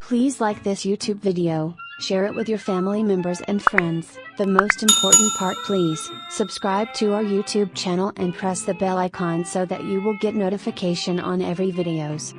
Please like this YouTube video, share it with your family members and friends. The most important part, please subscribe to our YouTube channel and press the bell icon so that you will get notification on every videos.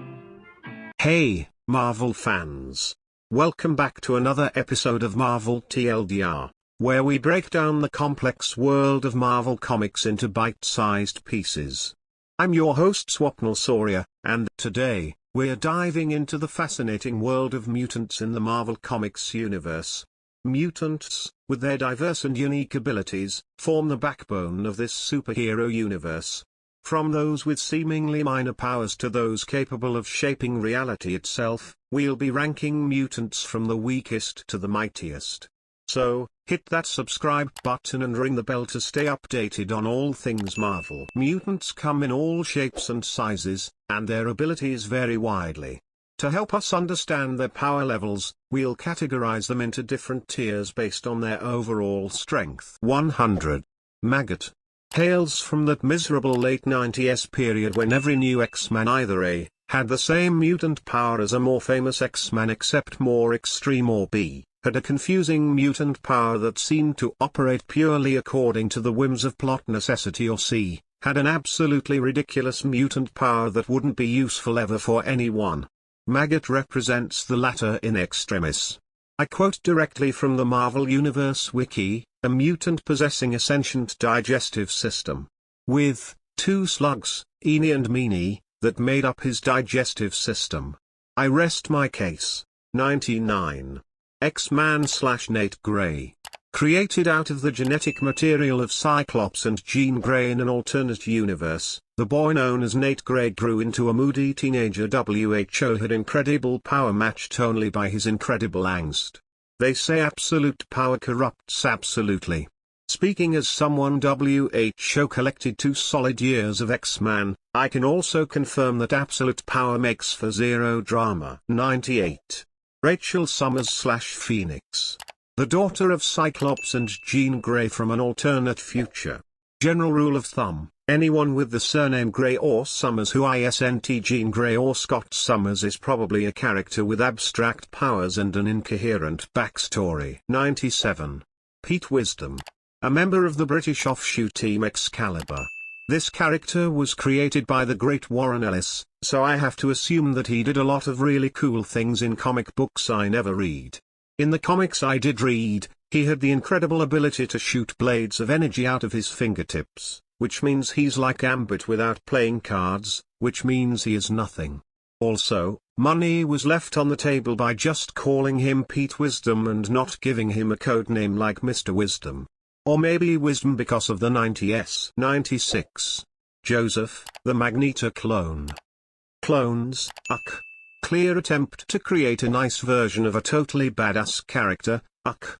Hey, Marvel fans! Welcome back to another episode of Marvel TLDR, where we break down the complex world of Marvel Comics into bite-sized pieces. I'm your host Swapnil Saurya, and today, we're diving into the fascinating world of mutants in the Marvel Comics universe. Mutants, with their diverse and unique abilities, form the backbone of this superhero universe. From those with seemingly minor powers to those capable of shaping reality itself, we'll be ranking mutants from the weakest to the mightiest. So, hit that subscribe button and ring the bell to stay updated on all things Marvel. Mutants come in all shapes and sizes, and their abilities vary widely. To help us understand their power levels, we'll categorize them into different tiers based on their overall strength. 100. Maggot. Hails from that miserable late 90s period when every new X-Man either A, had the same mutant power as a more famous X-Man except more extreme, or B, had a confusing mutant power that seemed to operate purely according to the whims of plot necessity, or C, had an absolutely ridiculous mutant power that wouldn't be useful ever for anyone. Maggot represents the latter in extremis. I quote directly from the Marvel Universe Wiki: a mutant possessing a sentient digestive system. With two slugs, Eenie and Meanie, that made up his digestive system. I rest my case. 99. X-Man/Nate Grey. Created out of the genetic material of Cyclops and Jean Grey in an alternate universe, the boy known as Nate Grey grew into a moody teenager who had incredible power matched only by his incredible angst. They say absolute power corrupts absolutely. Speaking as someone WHO collected 2 solid years of X-Man, I can also confirm that absolute power makes for zero drama. 98. Rachel Summers/Phoenix. The daughter of Cyclops and Jean Grey from an alternate future. General rule of thumb: anyone with the surname Grey or Summers who isn't Jean Grey or Scott Summers is probably a character with abstract powers and an incoherent backstory. 97. Pete Wisdom. A member of the British offshoot Team Excalibur. This character was created by the great Warren Ellis, so I have to assume that he did a lot of really cool things in comic books I never read. In the comics I did read, he had the incredible ability to shoot blades of energy out of his fingertips, which means he's like Gambit without playing cards, which means he is nothing. Also, money was left on the table by just calling him Pete Wisdom and not giving him a code name like Mr. Wisdom. Or maybe Wisdom because of the 90s. 96. Joseph, the Magneto clone. Clones, clear attempt to create a nice version of a totally badass character,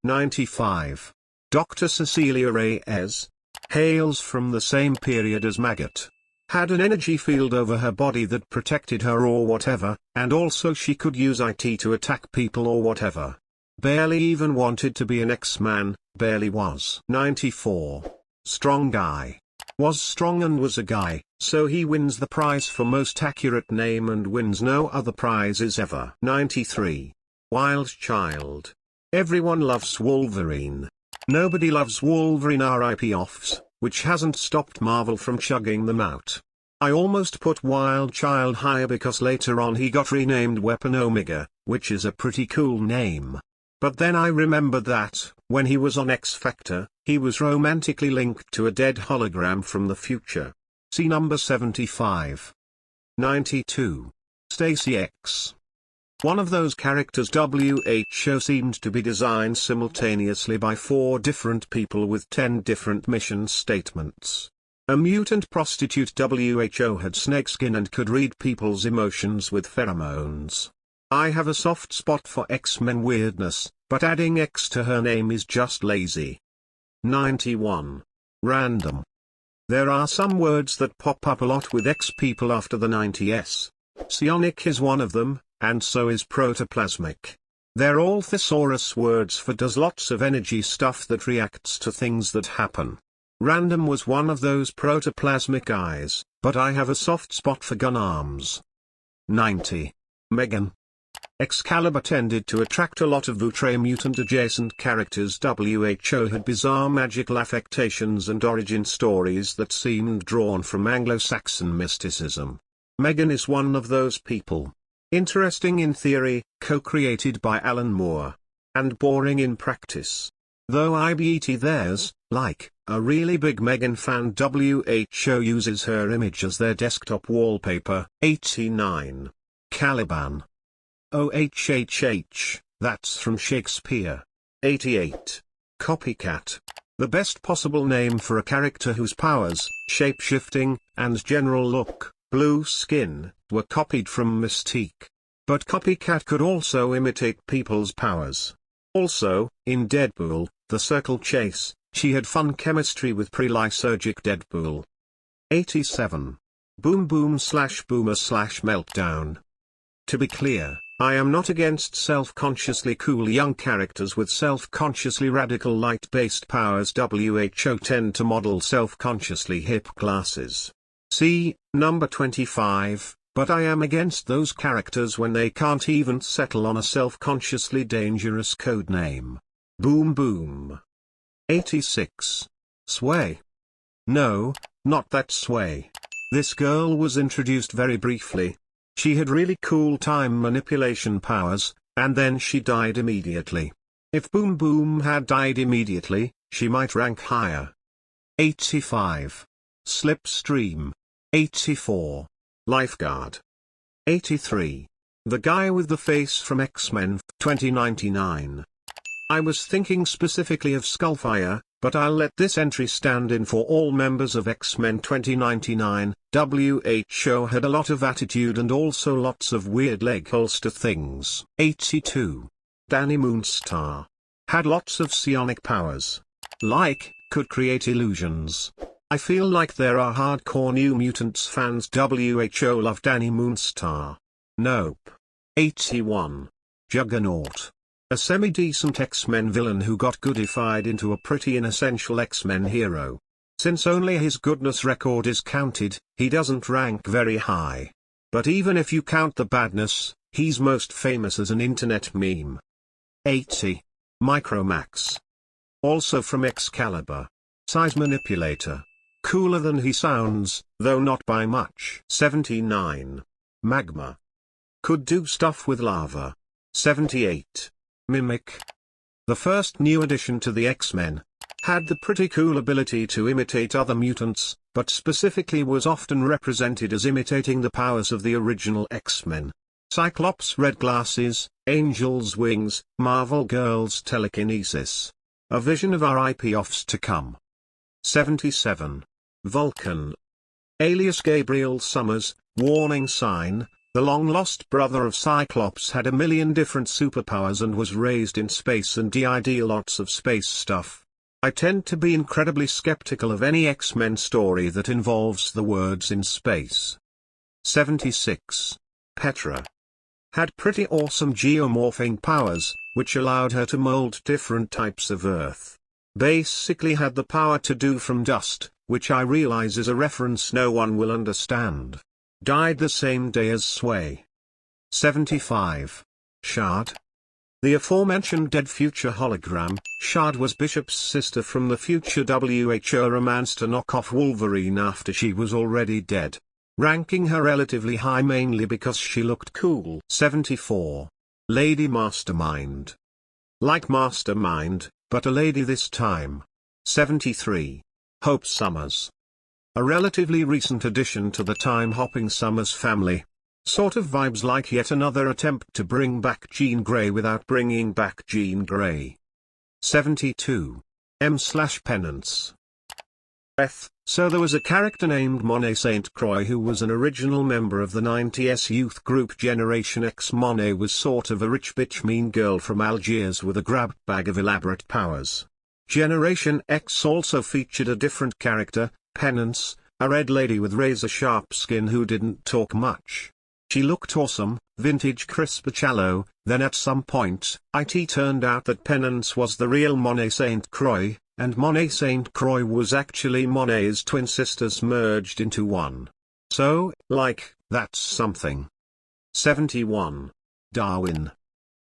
95. Dr. Cecilia Reyes. Hails from the same period as Maggot. Had an energy field over her body that protected her or whatever, and also she could use IT to attack people or whatever. Barely even wanted to be an X-Man, barely was. 94. Strong Guy. Was strong and was a guy, so he wins the prize for most accurate name and wins no other prizes ever. 93. Wild Child. Everyone loves Wolverine. Nobody loves Wolverine RIP offs, which hasn't stopped Marvel from chugging them out. I almost put Wild Child higher because later on he got renamed Weapon Omega, which is a pretty cool name. But then I remembered that, when he was on X Factor, he was romantically linked to a dead hologram from the future. See number 75. 92. Stacy X. One of those characters WHO seemed to be designed simultaneously by 4 different people with 10 different mission statements. A mutant prostitute WHO had snakeskin and could read people's emotions with pheromones. I have a soft spot for X-Men weirdness, but adding X to her name is just lazy. 91. Random. There are some words that pop up a lot with X people after the 90s. Psionic is one of them, and so is protoplasmic. They're all thesaurus words for does lots of energy stuff that reacts to things that happen. Random was one of those protoplasmic guys, but I have a soft spot for gun arms. 90. Megan. Excalibur tended to attract a lot of outre mutant adjacent characters. WHO had bizarre magical affectations and origin stories that seemed drawn from Anglo-Saxon mysticism. Megan is one of those people. Interesting in theory, co-created by Alan Moore. And boring in practice. Though I bet there's, like, a really big Megan fan. WHO uses her image as their desktop wallpaper. 89. Caliban. OHHH, that's from Shakespeare. 88. Copycat. The best possible name for a character whose powers, shape-shifting, and general look, blue skin, were copied from Mystique. But Copycat could also imitate people's powers. Also, in Deadpool, The Circle Chase, she had fun chemistry with pre-lysergic Deadpool. 87. Boom Boom / Boomer / Meltdown. To be clear, I am not against self-consciously cool young characters with self-consciously radical light-based powers. WHO tend to model self-consciously hip classes. See, number 25, but I am against those characters when they can't even settle on a self-consciously dangerous codename. Boom Boom. 86. Sway. No, not that Sway. This girl was introduced very briefly. She had really cool time manipulation powers, and then she died immediately. If Boom Boom had died immediately, she might rank higher. 85. Slipstream. 84. Lifeguard. 83. The guy with the face from X-Men 2099. I was thinking specifically of Skullfire, but I'll let this entry stand in for all members of X-Men 2099. WHO had a lot of attitude and also lots of weird leg holster things. 82. Danny Moonstar. Had lots of psionic powers. Like, could create illusions. I feel like there are hardcore New Mutants fans. WHO love Danny Moonstar. Nope. 81. Juggernaut. A semi-decent X-Men villain who got goodified into a pretty inessential X-Men hero. Since only his goodness record is counted, he doesn't rank very high. But even if you count the badness, he's most famous as an internet meme. 80. Micromax. Also from Excalibur. Size manipulator. Cooler than he sounds, though not by much. 79. Magma. Could do stuff with lava. 78. Mimic. The first new addition to the X-Men. Had the pretty cool ability to imitate other mutants, but specifically was often represented as imitating the powers of the original X-Men. Cyclops' red glasses, Angel's wings, Marvel Girl's telekinesis. A vision of R.I.P. offs to come. 77. Vulcan. Alias Gabriel Summers, warning sign. The long-lost brother of Cyclops had a million different superpowers and was raised in space and did lots of space stuff. I tend to be incredibly skeptical of any X-Men story that involves the words in space. 76. Petra. Had pretty awesome geomorphing powers, which allowed her to mold different types of Earth. Basically had the power to do from dust, which I realize is a reference no one will understand. Died the same day as Sway. 75. Shard. The aforementioned dead future hologram, Shard was Bishop's sister from the future. WHO romanced a knockoff Wolverine after she was already dead. Ranking her relatively high mainly because she looked cool. 74. Lady Mastermind. Like Mastermind, but a lady this time. 73. Hope Summers. A relatively recent addition to the time-hopping Summers family. Sort of vibes like yet another attempt to bring back Jean Grey without bringing back Jean Grey. 72. M/Penance. So there was a character named Monet St. Croix who was an original member of the 90s youth group Generation X. Monet was sort of a rich bitch mean girl from Algiers with a grab bag of elaborate powers. Generation X also featured a different character, Penance, a red lady with razor-sharp skin who didn't talk much. She looked awesome, vintage crisp shallow. Then at some point, it turned out that Penance was the real Monet St. Croix, and Monet St. Croix was actually Monet's twin sisters merged into one. So, like, that's something. 71. Darwin.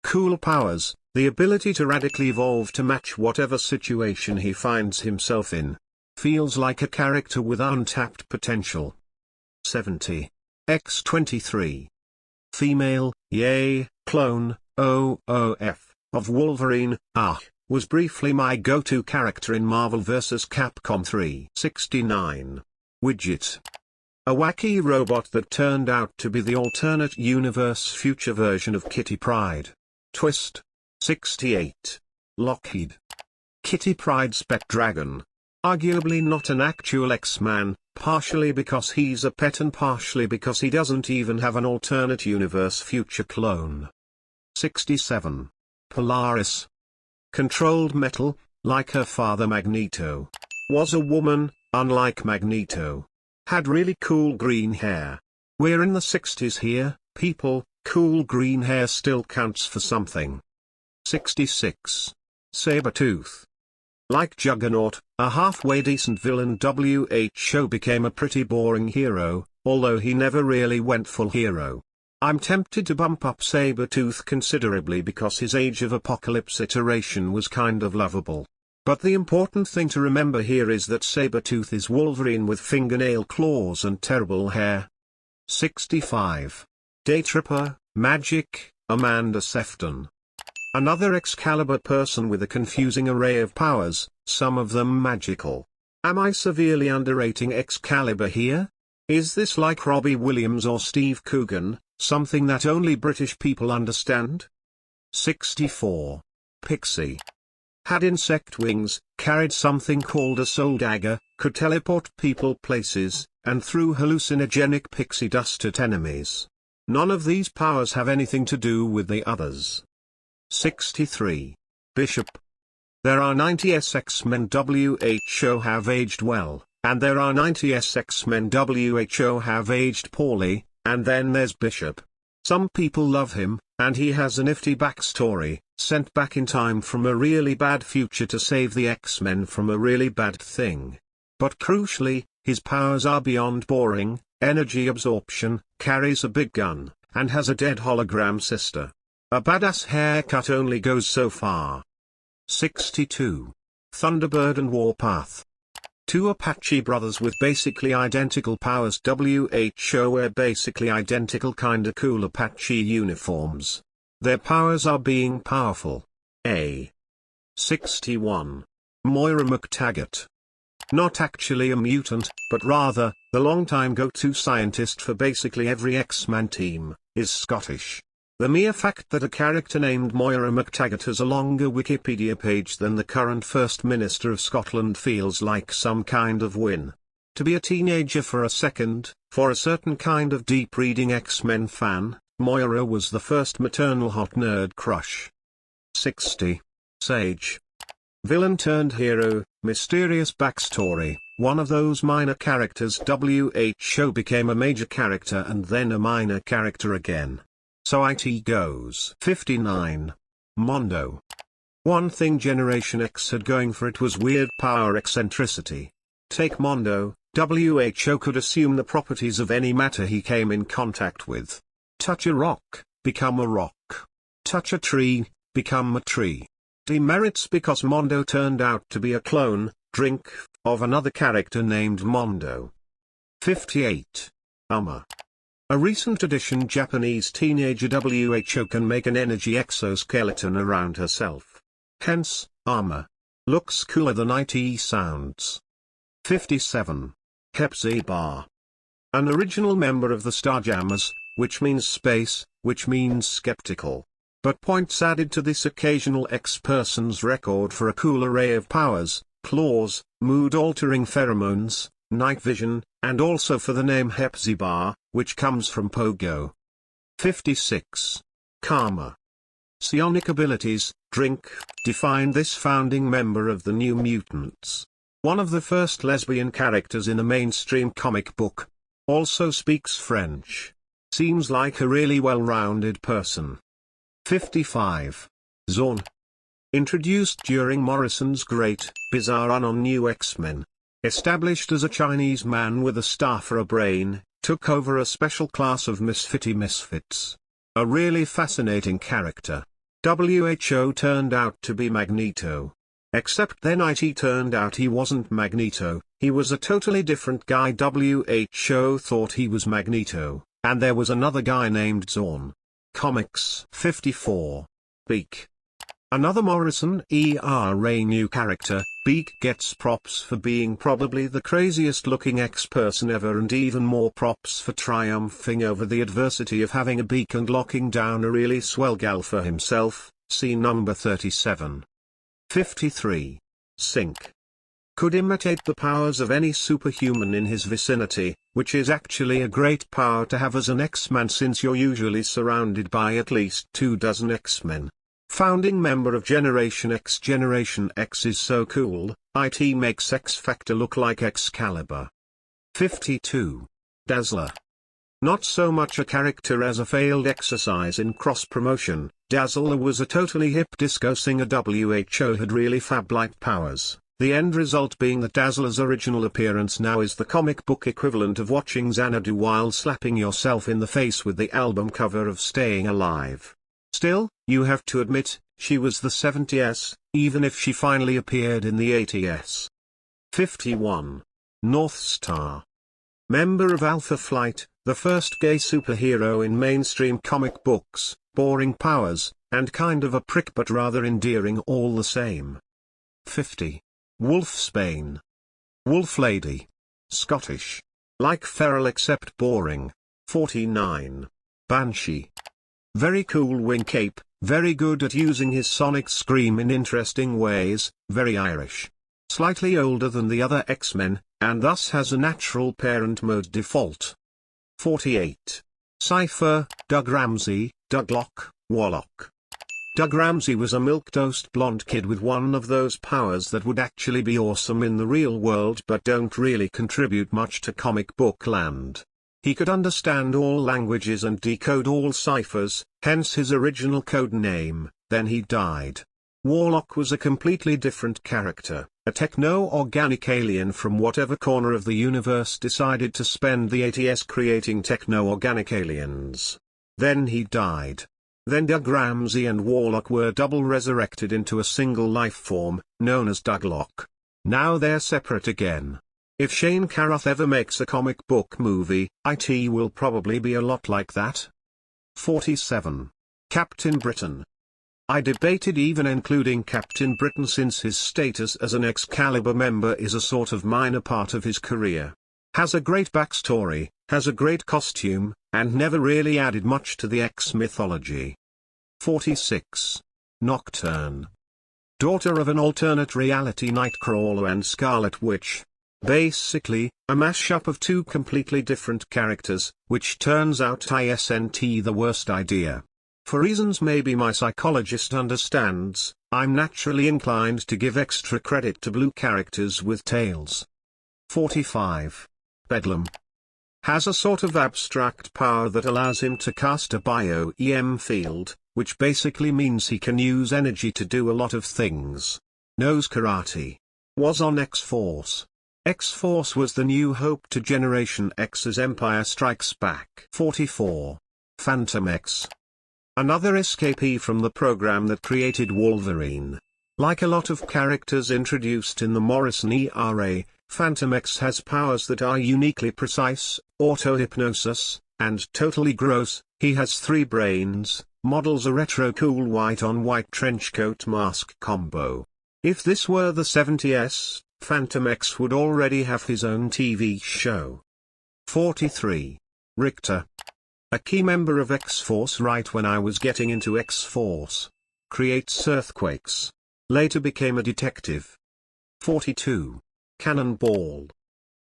Cool powers, the ability to radically evolve to match whatever situation he finds himself in. Feels like a character with untapped potential. 70. X-23. Female, yay, clone, OOF, of Wolverine, was briefly my go-to character in Marvel vs. Capcom 3. 69. Widget. A wacky robot that turned out to be the alternate universe future version of Kitty Pryde. Twist. 68. Lockheed. Kitty Pryde Spec Dragon. Arguably not an actual X-Man, partially because he's a pet and partially because he doesn't even have an alternate universe future clone. 67. Polaris. Controlled metal, like her father Magneto. Was a woman, unlike Magneto. Had really cool green hair. We're in the 60s here, people, cool green hair still counts for something. 66. Sabretooth. Like Juggernaut, a halfway decent villain, WHO became a pretty boring hero, although he never really went full hero. I'm tempted to bump up Sabretooth considerably because his Age of Apocalypse iteration was kind of lovable. But the important thing to remember here is that Sabretooth is Wolverine with fingernail claws and terrible hair. 65. Daytripper, Magic, Amanda Sefton. Another Excalibur person with a confusing array of powers, some of them magical. Am I severely underrating Excalibur here? Is this like Robbie Williams or Steve Coogan, something that only British people understand? 64. Pixie. Had insect wings, carried something called a soul dagger, could teleport people places, and threw hallucinogenic pixie dust at enemies. None of these powers have anything to do with the others. 63. Bishop. There are 90 X-Men WHO have aged well, and there are 90 X-Men WHO have aged poorly, and then there's Bishop. Some people love him, and he has a nifty backstory, sent back in time from a really bad future to save the X-Men from a really bad thing. But crucially, his powers are beyond boring, energy absorption, carries a big gun, and has a dead hologram sister. A badass haircut only goes so far. 62. Thunderbird and Warpath. Two Apache brothers with basically identical powers. WHO wear basically identical kinda cool Apache uniforms. Their powers are being powerful. 61. Moira McTaggart. Not actually a mutant, but rather, the longtime go-to scientist for basically every X-Men team, is Scottish. The mere fact that a character named Moira McTaggart has a longer Wikipedia page than the current First Minister of Scotland feels like some kind of win. To be a teenager for a second, for a certain kind of deep reading X-Men fan, Moira was the first maternal hot nerd crush. 60. Sage. Villain turned hero, mysterious backstory, one of those minor characters. WHO became a major character and then a minor character again. So it goes. 59. Mondo. One thing Generation X had going for it was weird power eccentricity. Take Mondo, WHO could assume the properties of any matter he came in contact with. Touch a rock, become a rock. Touch a tree, become a tree. Demerits because Mondo turned out to be a clone, drink, of another character named Mondo. 58. A recent addition. Japanese teenager WHO can make an energy exoskeleton around herself. Hence, armor. Looks cooler than it sounds. 57. Hepzibah. An original member of the Starjammers, which means space, which means skeptical. But points added to this occasional X-person's record for a cool array of powers, claws, mood-altering pheromones, night vision, and also for the name Hepzibah, which comes from Pogo. 56. Karma. Psionic abilities, drink, define this founding member of the New Mutants. One of the first lesbian characters in a mainstream comic book. Also speaks French. Seems like a really well-rounded person. 55. Zorn. Introduced during Morrison's Great, Bizarre Run on New X-Men. Established as a Chinese man with a star for a brain, took over a special class of misfitty misfits. A really fascinating character. WHO turned out to be Magneto. Except then IT turned out he wasn't Magneto, he was a totally different guy. WHO thought he was Magneto, and there was another guy named Zorn. Comics 54. Beak. Another Morrison era new character. Beak gets props for being probably the craziest looking X-person ever, and even more props for triumphing over the adversity of having a beak and locking down a really swell gal for himself. See number 37. 53. Sync. Could imitate the powers of any superhuman in his vicinity, which is actually a great power to have as an X-Man, since you're usually surrounded by at least 24 X-Men. Founding member of Generation X. Generation X is so cool, IT makes X-Factor look like Excalibur. 52. Dazzler. Not so much a character as a failed exercise in cross-promotion. Dazzler was a totally hip disco singer. WHO had really fab-like powers, the end result being that Dazzler's original appearance now is the comic book equivalent of watching Xanadu while slapping yourself in the face with the album cover of Staying Alive. Still, you have to admit, she was the 70s, even if she finally appeared in the 80s. 51. North Star. Member of Alpha Flight, the first gay superhero in mainstream comic books, boring powers, and kind of a prick but rather endearing all the same. 50. Wolfsbane. Wolf Lady. Scottish. Like feral except boring. 49. Banshee. Very cool wing cape, very good at using his sonic scream in interesting ways, very Irish. Slightly older than the other X-Men, and thus has a natural parent mode default. 48. Cypher, Doug Ramsey, Douglock, Warlock. Doug Ramsey was a milquetoast blonde kid with one of those powers that would actually be awesome in the real world but don't really contribute much to comic book land. He could understand all languages and decode all ciphers, hence his original code name. Then he died. Warlock was a completely different character, a techno-organic alien from whatever corner of the universe decided to spend the 80s creating techno-organic aliens. Then he died. Then Doug Ramsey and Warlock were double resurrected into a single life form, known as Douglock. Now they're separate again. If Shane Carruth ever makes a comic book movie, IT will probably be a lot like that. 47. Captain Britain. I debated even including Captain Britain since his status as an Excalibur member is a sort of minor part of his career. Has a great backstory, has a great costume, and never really added much to the X mythology. 46. Nocturne. Daughter of an alternate reality Nightcrawler and Scarlet Witch. Basically, a mashup of two completely different characters, which turns out isn't the worst idea. For reasons maybe my psychologist understands, I'm naturally inclined to give extra credit to blue characters with tails. 45. Bedlam. Has a sort of abstract power that allows him to cast a bio-EM field, which basically means he can use energy to do a lot of things. Knows karate. Was on X-Force. X-Force was the new hope to Generation X's Empire Strikes Back. 44. Phantom X. Another escapee from the program that created Wolverine. Like a lot of characters introduced in the Morrison era, Phantom X has powers that are uniquely precise, auto-hypnosis, and totally gross. He has 3 brains, models a retro cool white-on-white trenchcoat mask combo. If this were the 70s, Phantom X would already have his own TV show. 43. Richter. A key member of X-Force right when I was getting into X-Force. Creates earthquakes. Later became a detective. 42. Cannonball.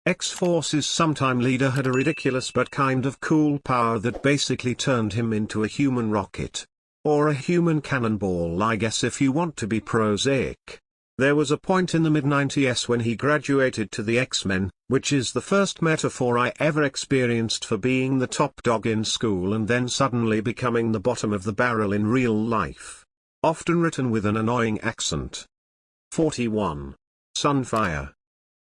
X-Force's sometime leader had a ridiculous but kind of cool power that basically turned him into a human rocket. Or a human cannonball, I guess, if you want to be prosaic. There was a point in the mid-90s when he graduated to the X-Men, which is the first metaphor I ever experienced for being the top dog in school and then suddenly becoming the bottom of the barrel in real life. Often written with an annoying accent. 41. Sunfire.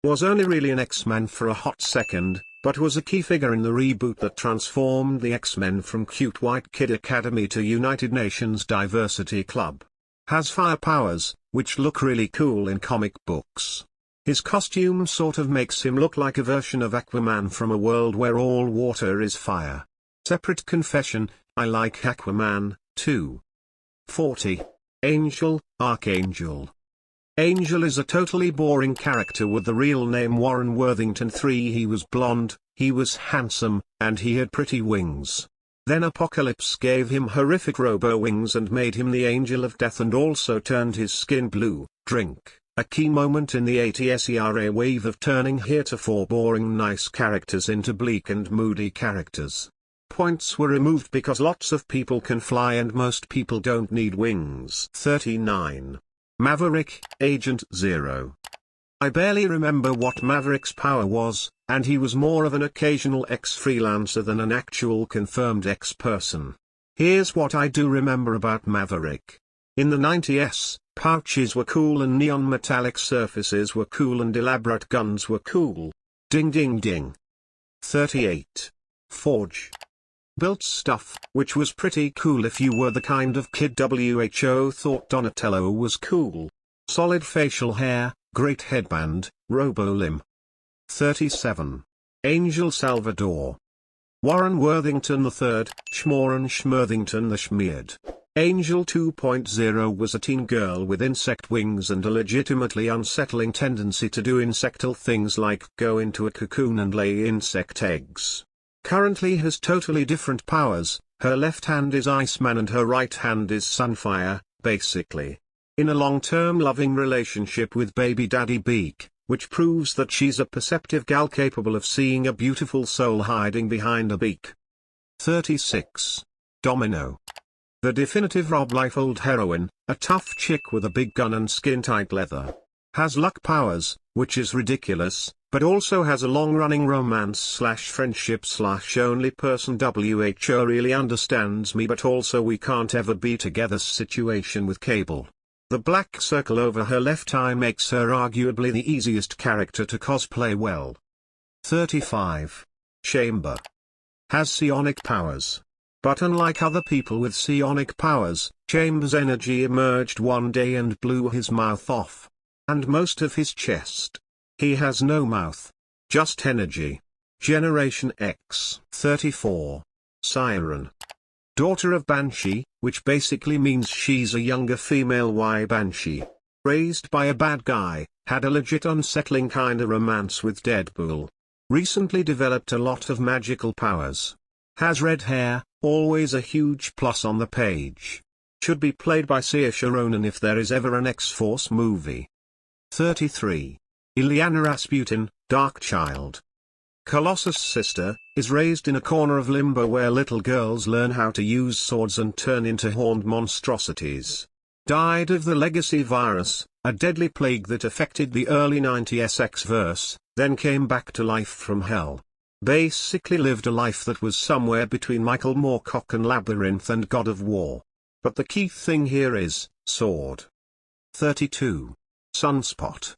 Was only really an X-Man for a hot second, but was a key figure in the reboot that transformed the X-Men from cute white kid academy to United Nations Diversity Club. Has fire powers, which look really cool in comic books. His costume sort of makes him look like a version of Aquaman from a world where all water is fire. Separate confession, I like Aquaman, too. 40. Angel, Archangel. Angel is a totally boring character with the real name Warren Worthington III. He was blonde, he was handsome, and he had pretty wings. Then Apocalypse gave him horrific robo-wings and made him the Angel of Death and also turned his skin blue. Drink. A key moment in the 80s era wave of turning heretofore boring nice characters into bleak and moody characters. Points were removed because lots of people can fly and most people don't need wings. 39. Maverick, Agent Zero. I barely remember what Maverick's power was, and he was more of an occasional ex-freelancer than an actual confirmed ex-person. Here's what I do remember about Maverick. In the 90s, pouches were cool and neon metallic surfaces were cool and elaborate guns were cool. Ding ding ding. 38. Forge. Built stuff, which was pretty cool if you were the kind of kid who thought Donatello was cool. Solid facial hair, great headband, robo-limb. 37. Angel Salvador. Warren Worthington III, Schmoren Schmerthington the Schmeared. Angel 2.0 was a teen girl with insect wings and a legitimately unsettling tendency to do insectal things like go into a cocoon and lay insect eggs. Currently has totally different powers, her left hand is Iceman and her right hand is Sunfire, basically. In a long-term loving relationship with baby daddy Beak, which proves that she's a perceptive gal capable of seeing a beautiful soul hiding behind a beak. 36. Domino. The definitive Rob Liefeld heroine, a tough chick with a big gun and skin-tight leather. Has luck powers, which is ridiculous, but also has a long-running romance/friendship/only person who really understands me but also we can't ever be together situation with Cable. The black circle over her left eye makes her arguably the easiest character to cosplay well. 35. Chamber. Has psionic powers. But unlike other people with psionic powers, Chamber's energy emerged one day and blew his mouth off. And most of his chest. He has no mouth. Just energy. Generation X. 34. Siren. Daughter of Banshee, which basically means she's a younger female Banshee. Raised by a bad guy, had a legit unsettling kinda romance with Deadpool. Recently developed a lot of magical powers. Has red hair, always a huge plus on the page. Should be played by Saoirse Ronan if there is ever an X-Force movie. 33. Ilyana Rasputin, Dark Child. Colossus' sister, is raised in a corner of Limbo where little girls learn how to use swords and turn into horned monstrosities. Died of the legacy virus, a deadly plague that affected the early 90s X-verse, then came back to life from hell. Basically lived a life that was somewhere between Michael Moorcock and Labyrinth and God of War. But the key thing here is, sword. 32. Sunspot.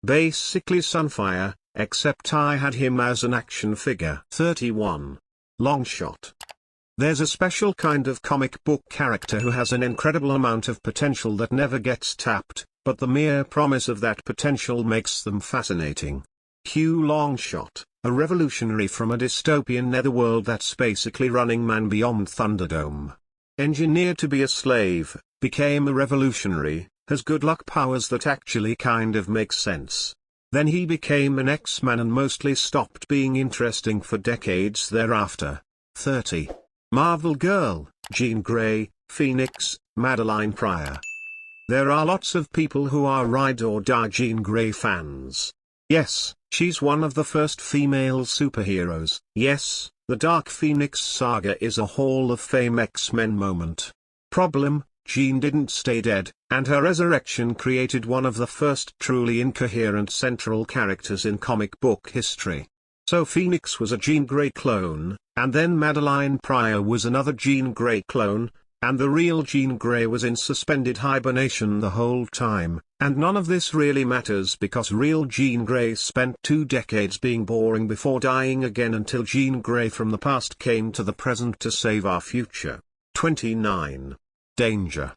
Basically Sunfire, except I had him as an action figure. 31. Longshot. There's a special kind of comic book character who has an incredible amount of potential that never gets tapped, but the mere promise of that potential makes them fascinating. Hugh Longshot, a revolutionary from a dystopian netherworld that's basically Running Man beyond Thunderdome. Engineered to be a slave, became a revolutionary, has good luck powers that actually kind of make sense. Then he became an X-Man and mostly stopped being interesting for decades thereafter. 30. Marvel Girl, Jean Grey, Phoenix, Madeline Pryor. There are lots of people who are ride or die Jean Grey fans. Yes, she's one of the first female superheroes. Yes, the Dark Phoenix saga is a Hall of Fame X-Men moment. Problem, Jean didn't stay dead, and her resurrection created one of the first truly incoherent central characters in comic book history. So Phoenix was a Jean Grey clone, and then Madeline Pryor was another Jean Grey clone, and the real Jean Grey was in suspended hibernation the whole time, and none of this really matters because real Jean Grey spent 2 decades being boring before dying again until Jean Grey from the past came to the present to save our future. 29. Danger.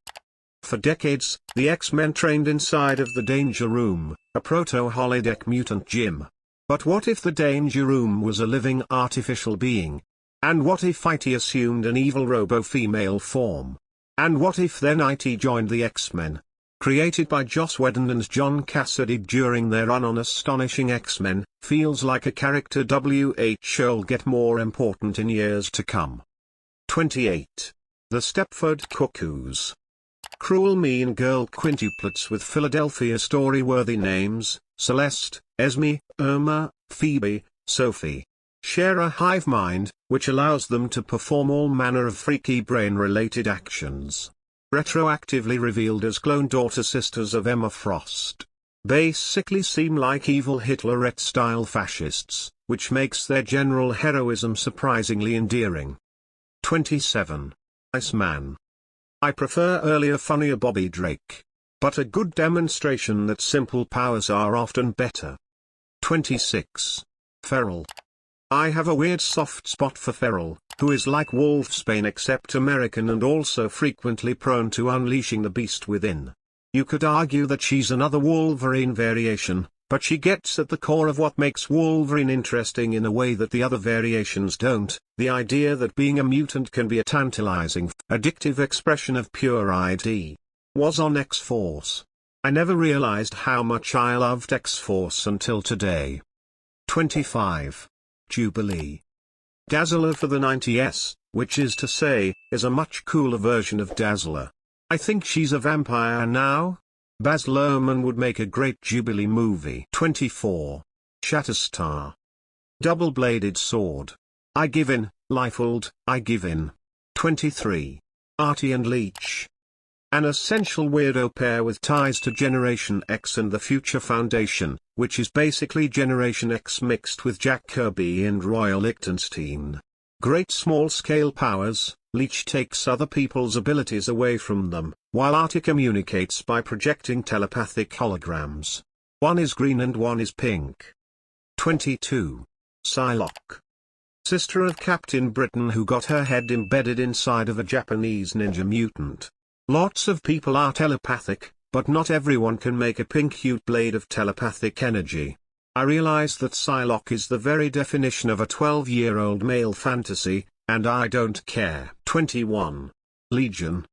For decades, the X-Men trained inside of the Danger Room, a proto-holodeck mutant gym. But what if the Danger Room was a living artificial being? And what if IT assumed an evil robo-female form? And what if then IT joined the X-Men? Created by Joss Whedon and John Cassidy during their run on Astonishing X-Men, feels like a character WH'll get more important in years to come. 28. The Stepford Cuckoos. Cruel mean girl quintuplets with Philadelphia story-worthy names, Celeste, Esme, Irma, Phoebe, Sophie. Share a hive mind, which allows them to perform all manner of freaky brain-related actions. Retroactively revealed as clone daughter sisters of Emma Frost. Basically seem like evil Hitlerette-style fascists, which makes their general heroism surprisingly endearing. 27. Iceman. I prefer earlier funnier Bobby Drake. But a good demonstration that simple powers are often better. 26. Feral. I have a weird soft spot for Feral, who is like Wolfsbane except American and also frequently prone to unleashing the beast within. You could argue that she's another Wolverine variation, but she gets at the core of what makes Wolverine interesting in a way that the other variations don't, the idea that being a mutant can be a tantalizing, addictive expression of pure ID. Was on X-Force. I never realized how much I loved X-Force until today. 25. Jubilee. Dazzler for the 90s, which is to say, is a much cooler version of Dazzler. I think she's a vampire now. Baz Luhrmann would make a great Jubilee movie. 24. Shatterstar. Double-bladed sword. I give in, Liefeld, I give in. 23. Artie and Leech. An essential weirdo pair with ties to Generation X and the Future Foundation, which is basically Generation X mixed with Jack Kirby and Roy Lichtenstein. Great small-scale powers, Leech takes other people's abilities away from them, while Artie communicates by projecting telepathic holograms. One is green and one is pink. 22. Psylocke. Sister of Captain Britain who got her head embedded inside of a Japanese ninja mutant. Lots of people are telepathic, but not everyone can make a pink-hued blade of telepathic energy. I realize that Psylocke is the very definition of a 12-year-old male fantasy, and I don't care. 21. Legion.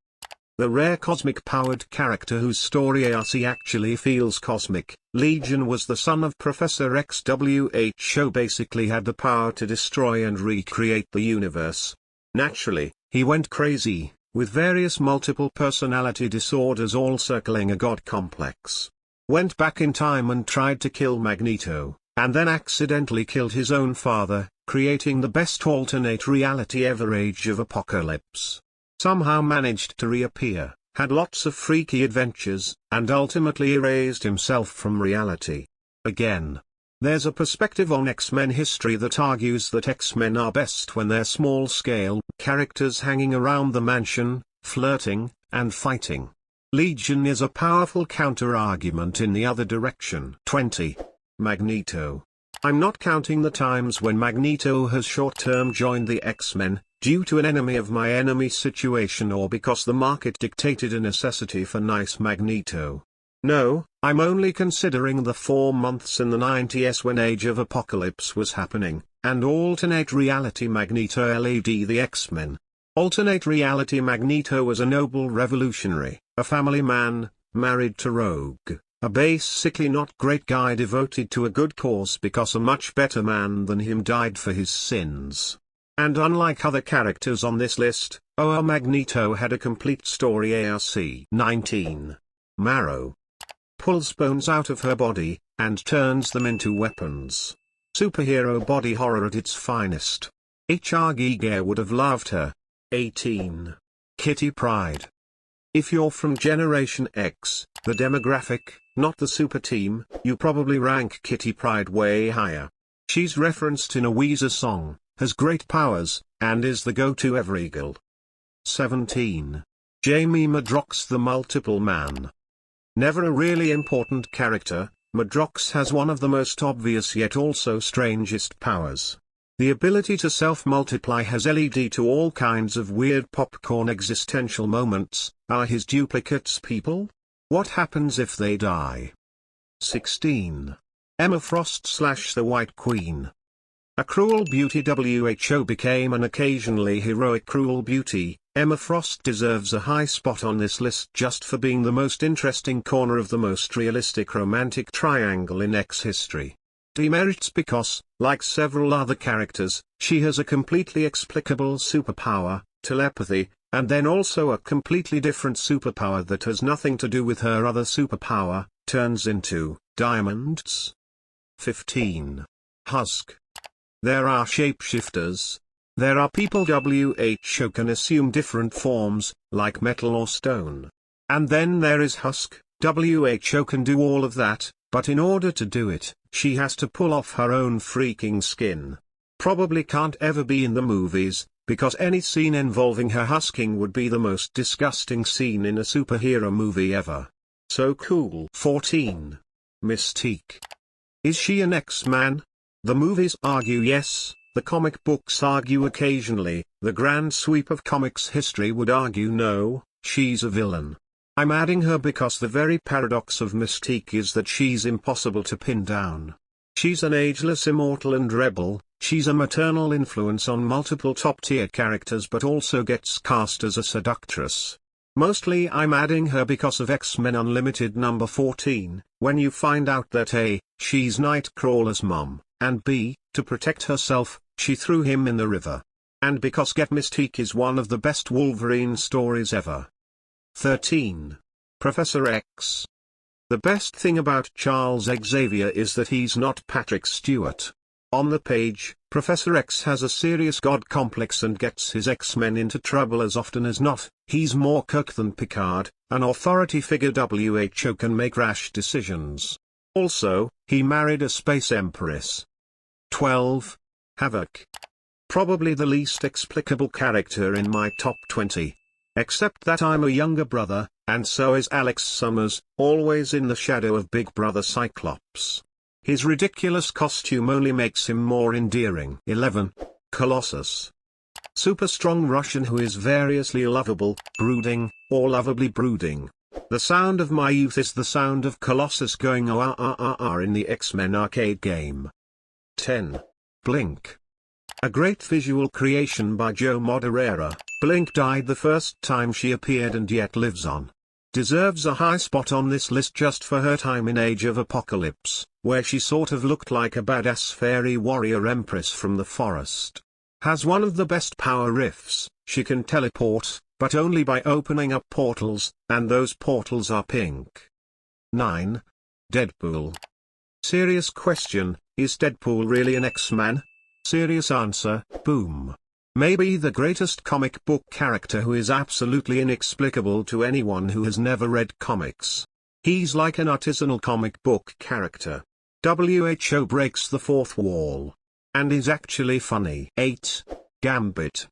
The rare cosmic-powered character whose story ARC actually feels cosmic, Legion was the son of Professor X. WHO basically had the power to destroy and recreate the universe. Naturally, he went crazy, with various multiple personality disorders all circling a god complex. Went back in time and tried to kill Magneto, and then accidentally killed his own father, creating the best alternate reality ever, Age of Apocalypse. Somehow managed to reappear, had lots of freaky adventures, and ultimately erased himself from reality. Again. There's a perspective on X-Men history that argues that X-Men are best when they're small-scale characters hanging around the mansion, flirting, and fighting. Legion is a powerful counter-argument in the other direction. 20. Magneto. I'm not counting the times when Magneto has short-term joined the X-Men, due to an enemy of my enemy situation or because the market dictated a necessity for nice Magneto. No, I'm only considering the 4 months in the 90s when Age of Apocalypse was happening, and alternate reality Magneto led the X-Men. Alternate reality Magneto was a noble revolutionary, a family man, married to Rogue, a basically not great guy devoted to a good cause because a much better man than him died for his sins. And unlike other characters on this list, Magneto had a complete story. ARC 19. Marrow. Pulls bones out of her body, and turns them into weapons. Superhero body horror at its finest. H.R. Giger would have loved her. 18. Kitty Pryde. If you're from Generation X, the demographic, not the super team, you probably rank Kitty Pryde way higher. She's referenced in a Weezer song, has great powers, and is the go-to Evereagle. 17. Jamie Madrox the Multiple Man. Never a really important character, Madrox has one of the most obvious yet also strangest powers. The ability to self-multiply has led to all kinds of weird popcorn existential moments. Are his duplicates people? What happens if they die? 16. Emma Frost / the White Queen. A cruel beauty. WHO became an occasionally heroic cruel beauty. Emma Frost deserves a high spot on this list just for being the most interesting corner of the most realistic romantic triangle in X history. Demerits because, like several other characters, she has a completely explicable superpower, telepathy, and then also a completely different superpower that has nothing to do with her other superpower, turns into diamonds. 15. Husk. There are shapeshifters. There are people WHO can assume different forms, like metal or stone. And then there is Husk. WHO can do all of that, but in order to do it, she has to pull off her own freaking skin. Probably can't ever be in the movies, because any scene involving her husking would be the most disgusting scene in a superhero movie ever. So cool. 14. Mystique. Is she an X-Man? The movies argue yes, the comic books argue occasionally, the grand sweep of comics history would argue no, she's a villain. I'm adding her because the very paradox of Mystique is that she's impossible to pin down. She's an ageless immortal and rebel, she's a maternal influence on multiple top-tier characters but also gets cast as a seductress. Mostly I'm adding her because of X-Men Unlimited number 14, when you find out that A, she's Nightcrawler's mom, and B, to protect herself, she threw him in the river. And because Get Mystique is one of the best Wolverine stories ever. 13. Professor X. The best thing about Charles Xavier is that he's not Patrick Stewart. On the page, Professor X has a serious god complex and gets his X-Men into trouble as often as not. He's more Kirk than Picard, an authority figure. WHO can make rash decisions. Also, he married a space empress. 12. Havoc. Probably the least explicable character in my top 20. Except that I'm a younger brother, and so is Alex Summers, always in the shadow of Big Brother Cyclops. His ridiculous costume only makes him more endearing. 11. Colossus. Super strong Russian who is variously lovable, brooding, or lovably brooding. The sound of my youth is the sound of Colossus going oh ah ah ah ah in the X-Men arcade game. 10. Blink. A great visual creation by Joe Moderera, Blink died the first time she appeared and yet lives on. Deserves a high spot on this list just for her time in Age of Apocalypse, where she sort of looked like a badass fairy warrior empress from the forest. Has one of the best power riffs. She can teleport, but only by opening up portals, and those portals are pink. 9. Deadpool. Serious question, is Deadpool really an X-Man? Serious answer, boom. Maybe the greatest comic book character who is absolutely inexplicable to anyone who has never read comics. He's like an artisanal comic book character. WHO breaks the fourth wall. And is actually funny. 8. Gambit.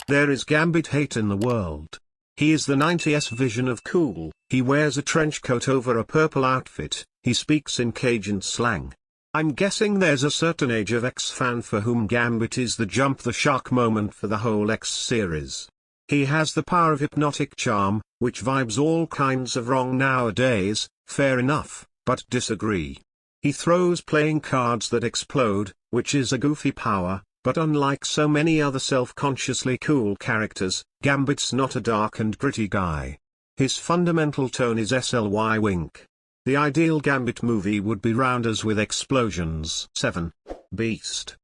There is Gambit hate in the world. He is the 90s vision of cool. He wears a trench coat over a purple outfit, he speaks in Cajun slang. I'm guessing there's a certain Age of X fan for whom Gambit is the jump the shark moment for the whole X series. He has the power of hypnotic charm, which vibes all kinds of wrong nowadays. Fair enough, but disagree. He throws playing cards that explode, which is a goofy power, but unlike so many other self-consciously cool characters, Gambit's not a dark and gritty guy. His fundamental tone is SLY wink. The ideal Gambit movie would be Rounders with explosions. 7. Beast.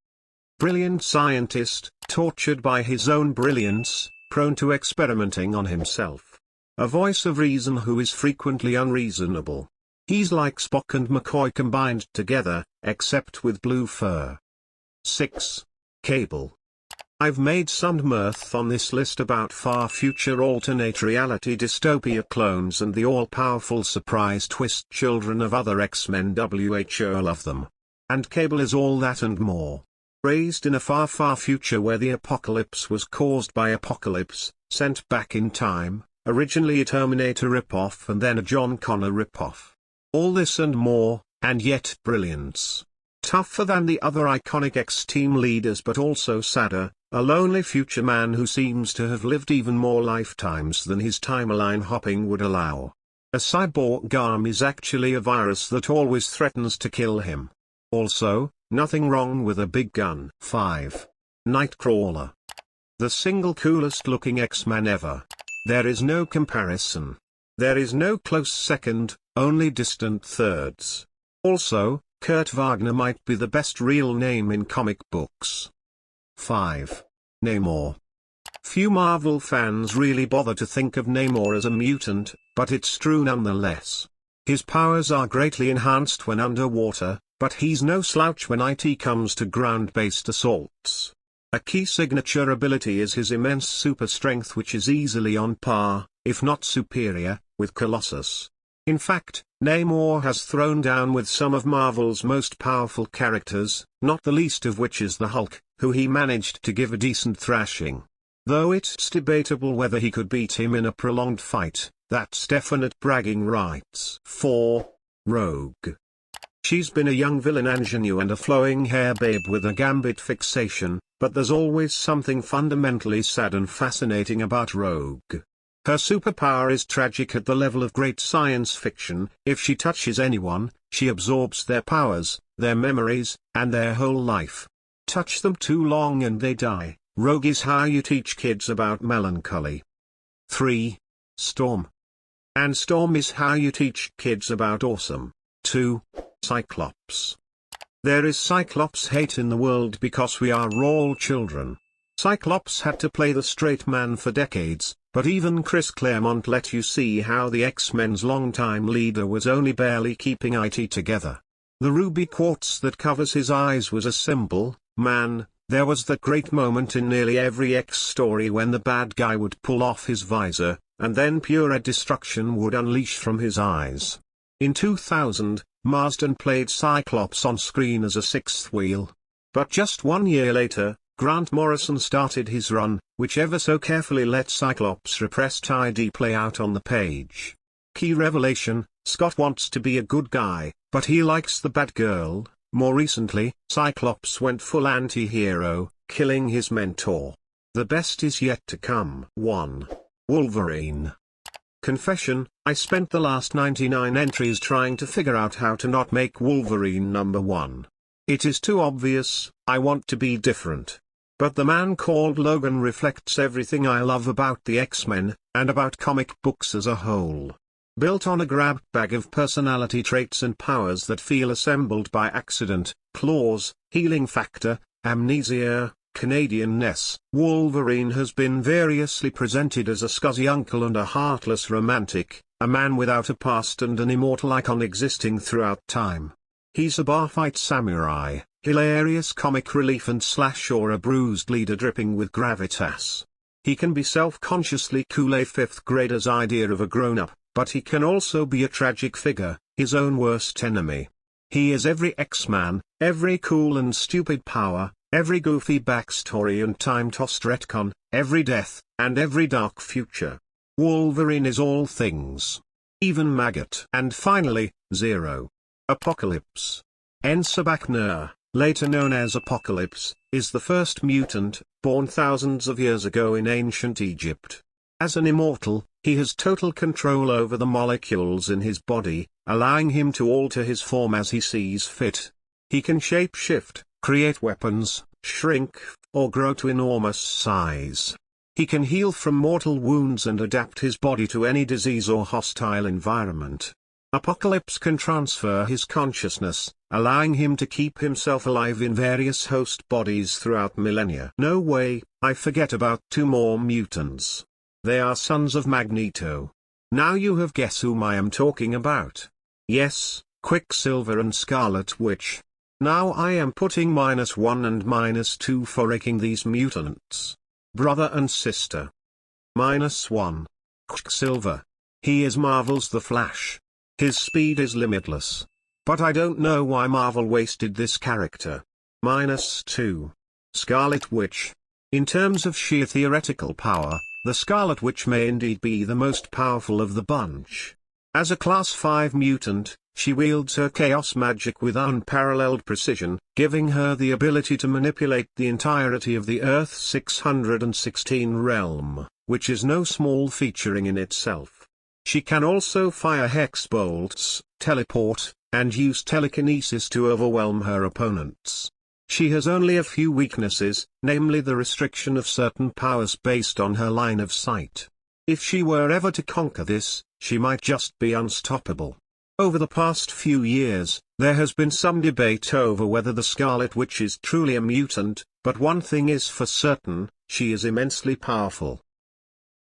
Brilliant scientist, tortured by his own brilliance, prone to experimenting on himself. A voice of reason who is frequently unreasonable. He's like Spock and McCoy combined together, except with blue fur. 6. Cable. I've made some mirth on this list about far future alternate reality dystopia clones and the all-powerful surprise twist children of other X-Men. WHO love them. And Cable is all that and more. Raised in a far far future where the apocalypse was caused by Apocalypse, sent back in time, originally a Terminator ripoff and then a John Connor ripoff. All this and more, and yet brilliance. Tougher than the other iconic X-Team leaders but also sadder, a lonely future man who seems to have lived even more lifetimes than his timeline hopping would allow. A cyborg arm is actually a virus that always threatens to kill him. Also, nothing wrong with a big gun. 5. Nightcrawler. The single coolest looking X-Man ever. There is no comparison. There is no close second, only distant thirds. Also, Kurt Wagner might be the best real name in comic books. 5. Namor. Few Marvel fans really bother to think of Namor as a mutant, but it's true nonetheless. His powers are greatly enhanced when underwater, but he's no slouch when it comes to ground-based assaults. A key signature ability is his immense super strength, which is easily on par, if not superior, with Colossus. In fact, Namor has thrown down with some of Marvel's most powerful characters, not the least of which is the Hulk, who he managed to give a decent thrashing. Though it's debatable whether he could beat him in a prolonged fight, that's definite bragging rights. 4. Rogue. She's been a young villain ingenue and a flowing hair babe with a gambit fixation, but there's always something fundamentally sad and fascinating about Rogue. Her superpower is tragic at the level of great science fiction. If she touches anyone, she absorbs their powers, their memories, and their whole life. Touch them too long and they die. Rogue is how you teach kids about melancholy. 3. Storm. And Storm is how you teach kids about awesome. 2. Cyclops. There is Cyclops hate in the world because we are all children. Cyclops had to play the straight man for decades, but even Chris Claremont let you see how the X-Men's longtime leader was only barely keeping it together. The ruby quartz that covers his eyes was a symbol. Man, there was that great moment in nearly every X story when the bad guy would pull off his visor, and then pure destruction would unleash from his eyes. In 2000, Marsden played Cyclops on screen as a sixth wheel. But just 1 year later, Grant Morrison started his run, which ever so carefully let Cyclops' repressed ID play out on the page. Key revelation: Scott wants to be a good guy, but he likes the bad girl. More recently, Cyclops went full anti-hero, killing his mentor. The best is yet to come. 1. Wolverine. Confession: I spent the last 99 entries trying to figure out how to not make Wolverine number 1. It is too obvious. I want to be different. But the man called Logan reflects everything I love about the X-Men, and about comic books as a whole. Built on a grab bag of personality traits and powers that feel assembled by accident, claws, healing factor, amnesia, Canadianness, Wolverine has been variously presented as a scuzzy uncle and a heartless romantic, a man without a past and an immortal icon existing throughout time. He's a bar-fight samurai, hilarious comic relief and slash, or a bruised leader dripping with gravitas. He can be self-consciously cool, a fifth grader's idea of a grown-up, but he can also be a tragic figure, his own worst enemy. He is every X-Man, every cool and stupid power, every goofy backstory and time-tossed retcon, every death, and every dark future. Wolverine is all things. Even maggot. And finally, Zero. Apocalypse. Ensa Bakner, later known as Apocalypse, is the first mutant, born thousands of years ago in ancient Egypt. As an immortal, he has total control over the molecules in his body, allowing him to alter his form as he sees fit. He can shape-shift, create weapons, shrink, or grow to enormous size. He can heal from mortal wounds and adapt his body to any disease or hostile environment. Apocalypse can transfer his consciousness, allowing him to keep himself alive in various host bodies throughout millennia. No way, I forget about 2 more mutants. They are sons of Magneto. Now you have guessed whom I am talking about. Yes, Quicksilver and Scarlet Witch. Now I am putting -1 and -2 for ranking these mutants. Brother and sister. -1. Quicksilver. He is Marvel's The Flash. His speed is limitless. But I don't know why Marvel wasted this character. -2. Scarlet Witch. In terms of sheer theoretical power, the Scarlet Witch may indeed be the most powerful of the bunch. As a Class 5 mutant, she wields her chaos magic with unparalleled precision, giving her the ability to manipulate the entirety of the Earth 616 realm, which is no small featuring in itself. She can also fire hex bolts, teleport, and use telekinesis to overwhelm her opponents. She has only a few weaknesses, namely the restriction of certain powers based on her line of sight. If she were ever to conquer this, she might just be unstoppable. Over the past few years, there has been some debate over whether the Scarlet Witch is truly a mutant, but one thing is for certain, she is immensely powerful.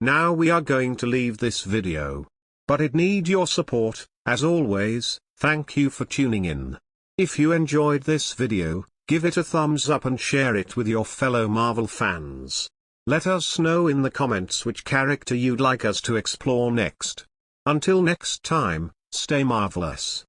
Now we are going to leave this video. But it needs your support, as always. Thank you for tuning in. If you enjoyed this video, give it a thumbs up and share it with your fellow Marvel fans. Let us know in the comments which character you'd like us to explore next. Until next time, stay marvelous.